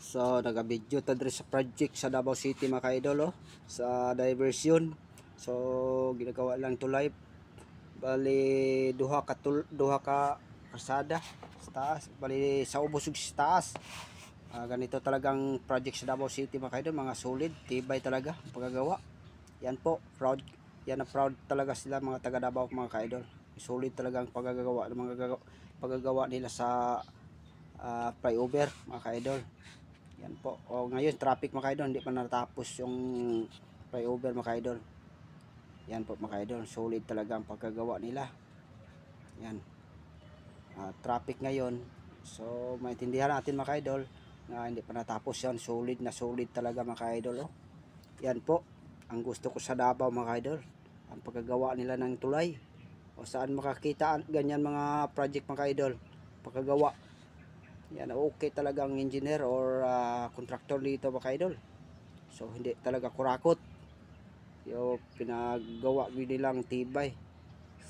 So naga-video ta diri sa project sa Davao City mga ka-idol, oh, sa diversion. So ginagawa lang to live. Bali duha ka kasada sa taas, bali sa ubos ug sa taas. Ganito talagang project sa Davao City mga ka-idol, mga solid, tibay talaga ang paggawa. Yan po, proud. Yan na proud talaga sila mga taga Davao mga ka-idol. Solid talaga ang paggagawa ng mga paggagawa nila sa flyover mga ka-idol. Yan po. O ngayon traffic mga ka-idol, hindi pa natapos yung flyover mga ka-idol. Yan po mga ka-idol, solid talaga ang pagkagawa nila. Yan. Traffic ngayon. So maintindihan natin mga ka-idol na hindi pa natapos yan. Solid na solid talaga mga ka-idol. Oh. Yan po. Ang gusto ko sa Davao mga ka-idol, ang pagkagawa nila ng tulay. O saan makakita ganyan mga project mga ka-idol, pagkagawa. Yan, okay talaga ang engineer or contractor dito mga ka-idol. So hindi talaga kurakot. Yung pinagawa nilang tibay.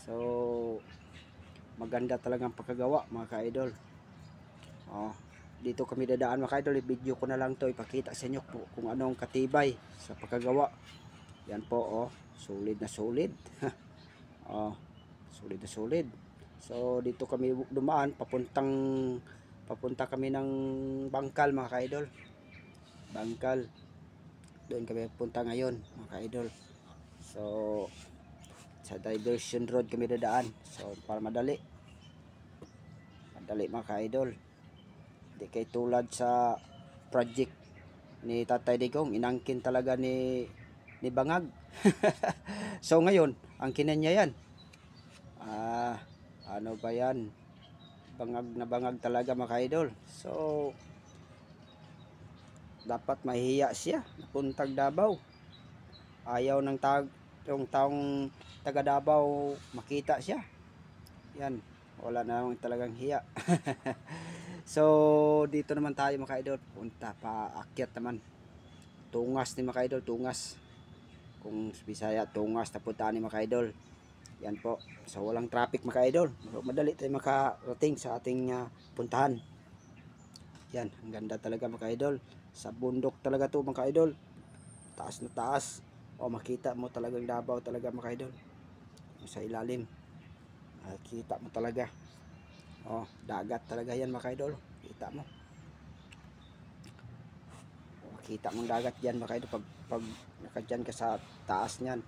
So maganda talaga ang pagkagawa mga ka-idol. Dito kami dadaan mga ka-idol, i-video ko na lang to, ipakita sa inyo kung anong katibay sa pagkagawa. Yan po, solid na solid. Solid na solid. So dito kami dumaan, papunta kami ng Bangkal mga ka-idol. Bangkal. Doon kami punta ngayon mga ka-idol. So sa diversion road kami dadaan. So para madali mga ka-idol. Hindi kay tulad sa project ni Tatay Digong, inangkin talaga ni Bangag. So ngayon ang kinan niya yan, ano ba yan, bangag na bangag talaga mga ka-idol. So dapat mahihiya siya, napuntag Davao. Ayaw ng yung taong taga Davao makita siya. Yan, wala na naman talagang hiya. So dito naman tayo mga ka-idol, punta pa akyat naman. Tungas ni mga ka-idol, tungas. Kung Bisaya, tungas na punta ni mga ka-idol. Yan po. So walang traffic mga ka-idol. Madali tayo makarating sa ating puntahan. Yan, ang ganda talaga mga ka-idol. Sa bundok talaga to mga ka-idol. Taas na taas. Makita mo talagang Davao talaga mga ka-idol. Sa ilalim. Kita mo talaga. Dagat talaga yan mga ka-idol. Kita mo. Kita mong dagat yan mga ka-idol pag nakadyan ka sa taas niyan.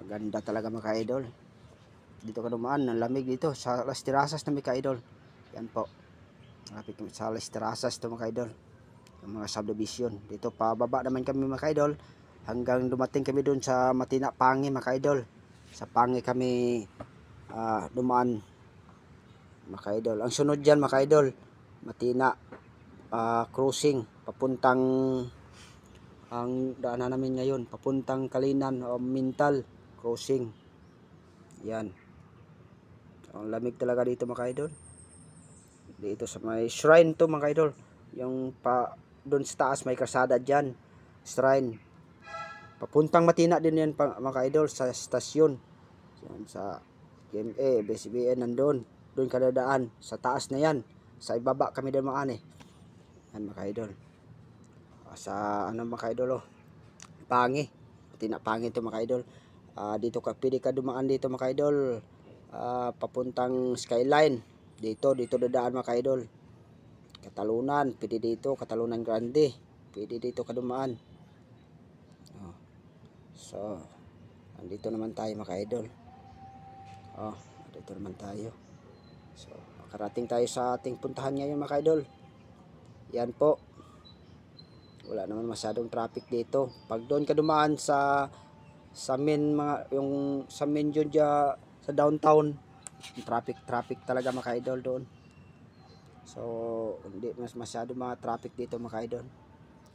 Maganda talaga mga ka-idol. Dito ka dumaan, ang lamig dito sa Las Terrazas na mga ka-idol. Yan po. Malapit sa Las Terrazas to mga ka-idol. Yung mga subdivision. Dito pababa naman kami mga ka-idol. Hanggang dumating kami doon sa Matina Pangi mga ka-idol. Sa Pangi kami dumaan mga ka-idol. Ang sunod dyan mga ka-idol, Matina crossing papuntang, ang daanan namin ngayon papuntang Kalinan o Mintal crossing. Yan, ang lamig talaga dito mga ka-idol. Dito sa may shrine to mga ka-idol, yung doon sa taas may kasada dyan, shrine papuntang Matina din yan mga ka-idol, sa stasyon yan, sa GMA, BCBN nandun, doon kadadaan sa taas na yan. Sa ibaba kami din mga yan mga ka-idol. Sa ano mga ka-idol, Pangi, Tinapangi to mga ka-idol. Dito pwede ka dumaan dito mga ka-idol, papuntang Skyline. Dito dadaan mga ka-idol. Katalunan, pwede dito, Katalunan Grande, pwede dito ka dumaan. So andito naman tayo mga ka-idol. Dito naman tayo. So makarating tayo sa ating puntahan ngayon mga ka-idol. Yan po, wala naman masyadong traffic dito. Pag doon ka dumaan sa main yung sa main dyan sa downtown, traffic talaga mga ka-idol doon. So hindi mas masyado mga traffic dito mga ka-idol,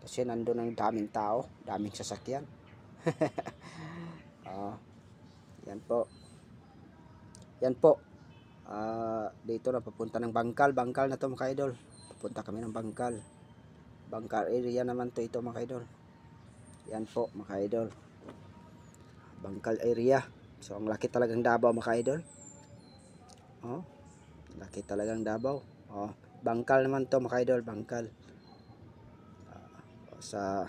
kasi nandun ang daming tao, daming sasakyan. Yan po. Dito na papunta ng Bangkal na to mga ka-idol. Papunta kami ng Bangkal area naman to ito mga ka-idol. Yan po mga ka-idol, Bangkal area. So ang laki talagang Davao mga ka-idol. Laki talagang Davao. Bangkal naman to mga ka-idol, Bangkal. sa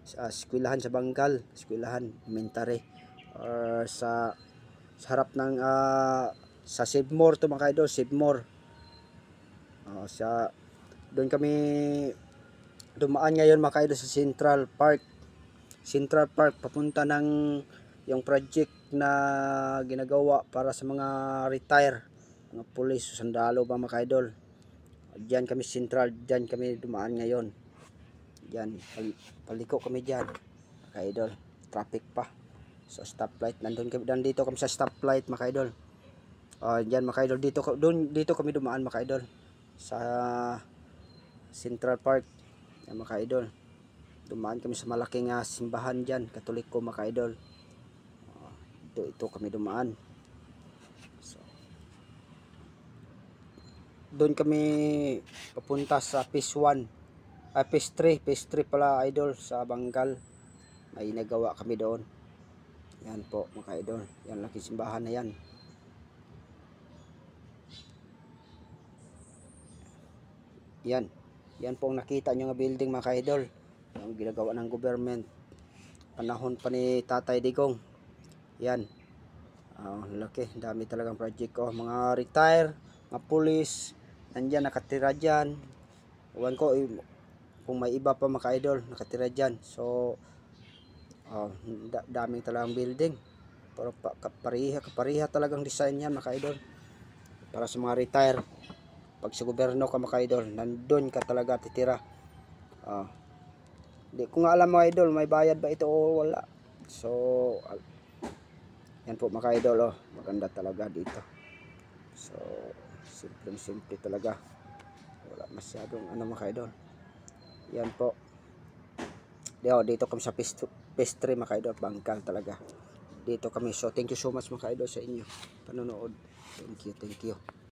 eskwelahan sa Bangkal, eskwelahan elementary, or sa harap ng sa Sibmore to mga idol, Sibmore. Doon kami dumaan ngayon mga idol sa Central Park papunta ng yung project na ginagawa para sa mga retire, mga pulis, sundalo ba mga idol. Diyan kami Central, diyan kami dumaan ngayon. Diyan, paliko kami diyan mga idol. Traffic pa. So stoplight, nandito kami sa stoplight mga idol. Diyan mga idol, dito kami dumaan mga idol sa Central Park. Yan mga idol. Dumaan kami sa malaking simbahan diyan, Katoliko mga idol. Ito kami dumaan. So, doon kami papunta sa Phase 1. Phase 3 pala idol sa Bangkal. May nagawa kami doon. Yan po mga idol. Yan laking simbahan na yan. Yan po ang nakita nyo nga building mga idol. Yung ginagawa ng government. Panahon pa ni Tatay Digong. Yan. Laki. Dami talagang project ko. Mga retire, mga police, nandyan nakatira dyan. Ewan ko kung may iba pa mga idol nakatira dyan. So, daming talagang building. Pero kapariha talagang design yan mga idol. Para sa mga retire. Pag sa gobyerno ka mga idol, nandun ka talaga titira. Hindi ko nga alam mga idol, may bayad ba ito o wala. So, yan po mga idol, maganda talaga dito. So, simple talaga. Wala masyadong mga idol. Yan po. Dito kami sa Phase 3 mga idol, Bangkal talaga. Dito kami. So, thank you so much mga idol sa inyo panonood. Thank you.